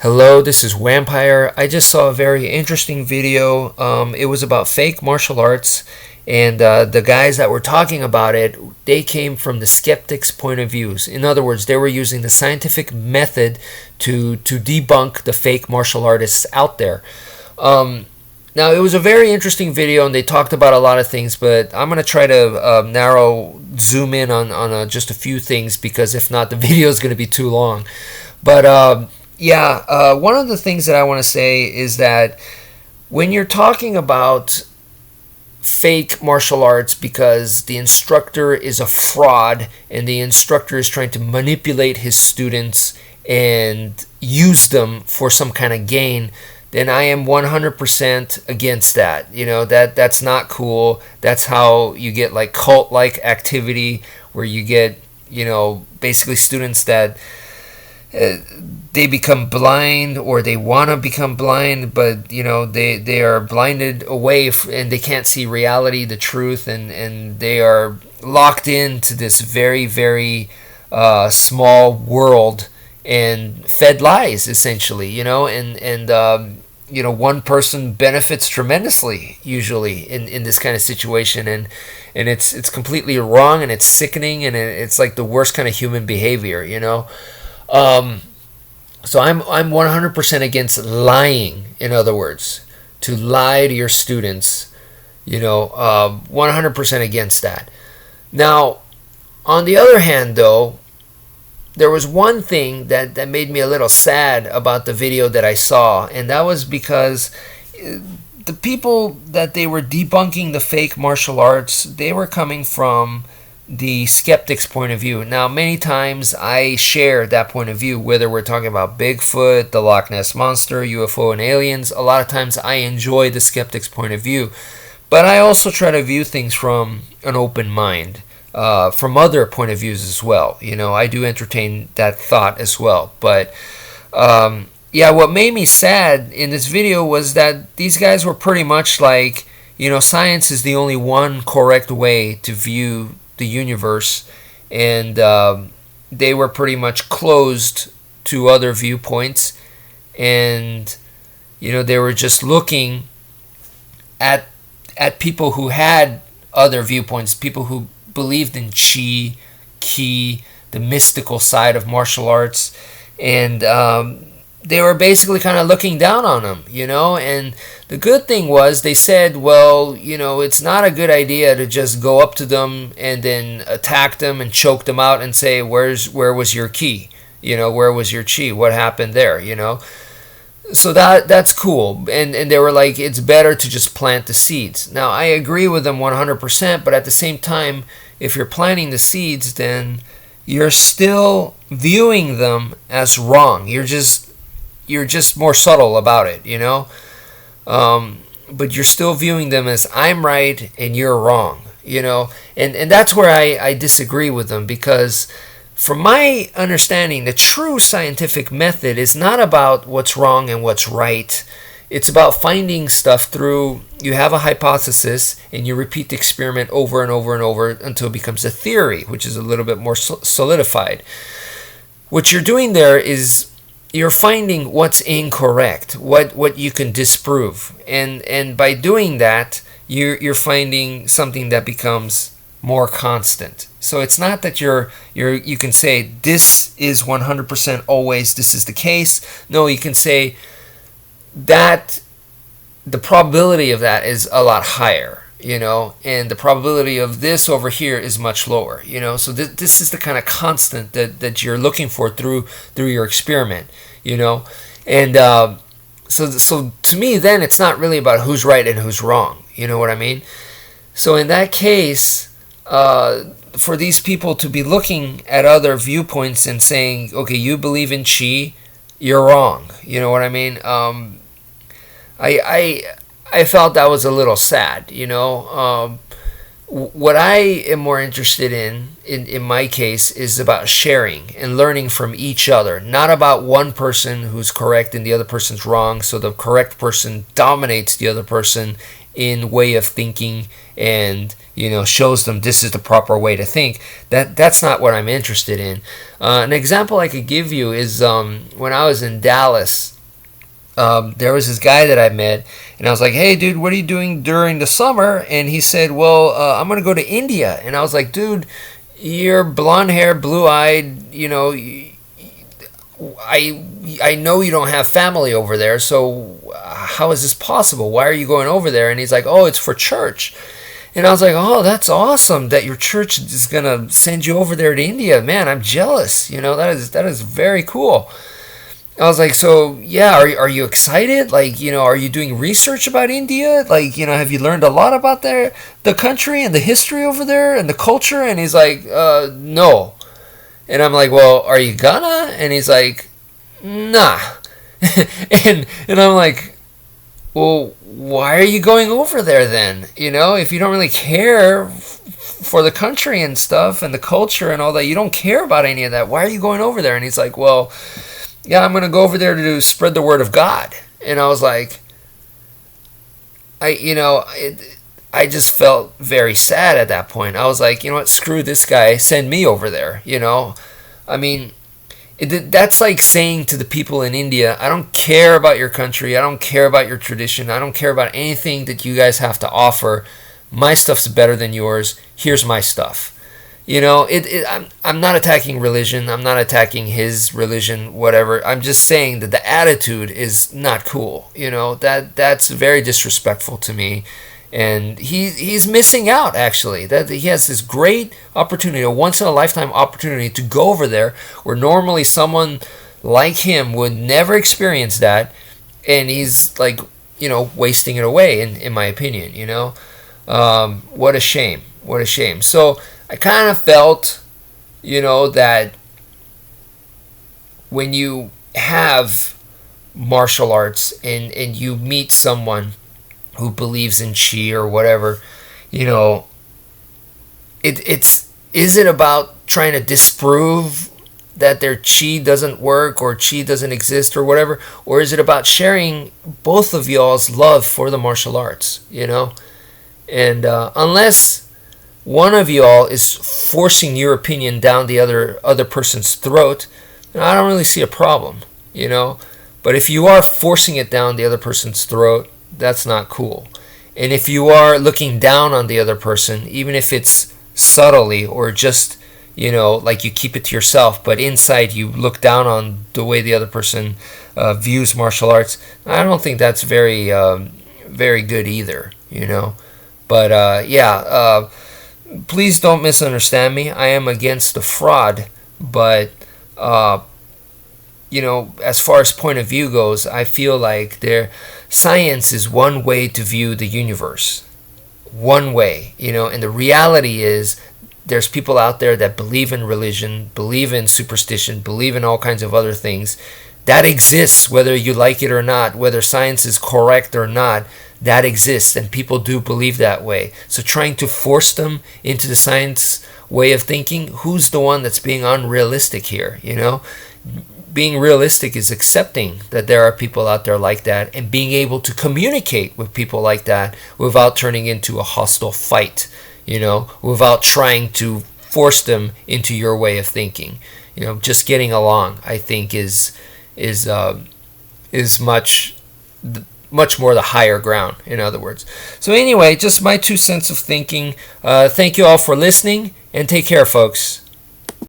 Hello, this is wmpyr. I just saw a very interesting video. It was about fake martial arts, and the guys that were talking about it, they came from the skeptics' point of views. In other words, they were using the scientific method to debunk the fake martial artists out there. Now, it was a very interesting video, and they talked about a lot of things, but I'm going to try to zoom in on just a few things, because if not, the video is going to be too long. But one of the things that I want to say is that when you're talking about fake martial arts because the instructor is a fraud and the instructor is trying to manipulate his students and use them for some kind of gain, then I am 100% against that. You know, that's not cool. That's how you get like cult-like activity where you get, basically students that they become blind, or they want to become blind, but they are blinded away and they can't see reality, the truth, and they are locked into this very, very small world and fed lies, essentially. One person benefits tremendously usually in this kind of situation, and it's completely wrong, and it's sickening, and it's like the worst kind of human behavior. So I'm 100% against lying. In other words, to lie to your students, 100% against that. Now, on the other hand, though, there was one thing that made me a little sad about the video that I saw, and that was because the people that they were debunking the fake martial arts, they were coming from the skeptics' point of view. Now, many times I share that point of view, whether we're talking about Bigfoot, the Loch Ness Monster, UFO, and aliens. A lot of times I enjoy the skeptics' point of view, but I also try to view things from an open mind, from other point of views as well. I do entertain that thought as well. But what made me sad in this video was that these guys were pretty much like, science is the only one correct way to view the universe, and they were pretty much closed to other viewpoints, and they were just looking at people who had other viewpoints, people who believed in chi, ki, the mystical side of martial arts, and they were basically kind of looking down on them, and the good thing was they said, well, it's not a good idea to just go up to them and then attack them and choke them out and say, where was your ki? Where was your chi? What happened there? So that's cool. And they were like, it's better to just plant the seeds. Now, I agree with them 100%, but at the same time, if you're planting the seeds, then you're still viewing them as wrong. You're just more subtle about it, but you're still viewing them as I'm right and you're wrong, and that's where I disagree with them, because from my understanding, the true scientific method is not about what's wrong and what's right. It's about finding stuff through, you have a hypothesis and you repeat the experiment over and over and over until it becomes a theory, which is a little bit more solidified. What you're doing there is you're finding what's incorrect, what you can disprove, and by doing that, you're finding something that becomes more constant. So it's not that you can say this is 100% always this is the case. No, you can say that the probability of that is a lot higher, and the probability of this over here is much lower, so this is the kind of constant that you're looking for through your experiment, and so to me, then it's not really about who's right and who's wrong, you know what I mean? So in that case, for these people to be looking at other viewpoints and saying, okay, you believe in chi, you're wrong, you know what I mean? I felt that was a little sad, What I am more interested in my case, is about sharing and learning from each other, not about one person who's correct and the other person's wrong, so the correct person dominates the other person in way of thinking and shows them this is the proper way to think. That's not what I'm interested in. An example I could give you is when I was in Dallas there was this guy that I met, and I was like, "Hey, dude, what are you doing during the summer?" And he said, "Well, I'm gonna go to India." And I was like, "Dude, you're blonde hair, blue eyed. I know you don't have family over there, so how is this possible? Why are you going over there?" And he's like, "Oh, it's for church." And I was like, "Oh, that's awesome that your church is gonna send you over there to India, man. I'm jealous. That is very cool." I was like, "So yeah, are you excited? Like, are you doing research about India? Like, have you learned a lot about the country and the history over there and the culture?" And he's like, "No." And I'm like, "Well, are you gonna?" And he's like, "Nah." and I'm like, "Well, why are you going over there then? If you don't really care for the country and stuff and the culture and all that, you don't care about any of that. Why are you going over there?" And he's like, "Well, yeah, I'm going to go over there to spread the word of God." And I was like, I just felt very sad at that point. I was like, "You know what, screw this guy, send me over there." I mean, that's like saying to the people in India, "I don't care about your country, I don't care about your tradition, I don't care about anything that you guys have to offer. My stuff's better than yours. Here's my stuff." I'm not attacking religion. I'm not attacking his religion, whatever. I'm just saying that the attitude is not cool. That's very disrespectful to me. And he's missing out, actually. That he has this great opportunity, a once in a lifetime opportunity to go over there where normally someone like him would never experience that, and he's like, wasting it away, in my opinion. What a shame. What a shame. So I kind of felt, that when you have martial arts and you meet someone who believes in chi or whatever, is it about trying to disprove that their chi doesn't work or chi doesn't exist or whatever, or is it about sharing both of y'all's love for the martial arts? And unless one of y'all is forcing your opinion down the other person's throat, I don't really see a problem, But if you are forcing it down the other person's throat, that's not cool. And if you are looking down on the other person, even if it's subtly or just, like you keep it to yourself, but inside you look down on the way the other person views martial arts, I don't think that's very, very good either, But yeah. Please don't misunderstand me. I am against the fraud, but as far as point of view goes, I feel like science is one way to view the universe. One way, and the reality is there's people out there that believe in religion, believe in superstition, believe in all kinds of other things. That exists whether you like it or not, whether science is correct or not. That exists, and people do believe that way. So trying to force them into the science way of thinking, who's the one that's being unrealistic here? Being realistic is accepting that there are people out there like that and being able to communicate with people like that without turning into a hostile fight, without trying to force them into your way of thinking. Just getting along, I think, is much more the higher ground, in other words. So anyway, just my 2 cents of thinking. Thank you all for listening, and take care, folks.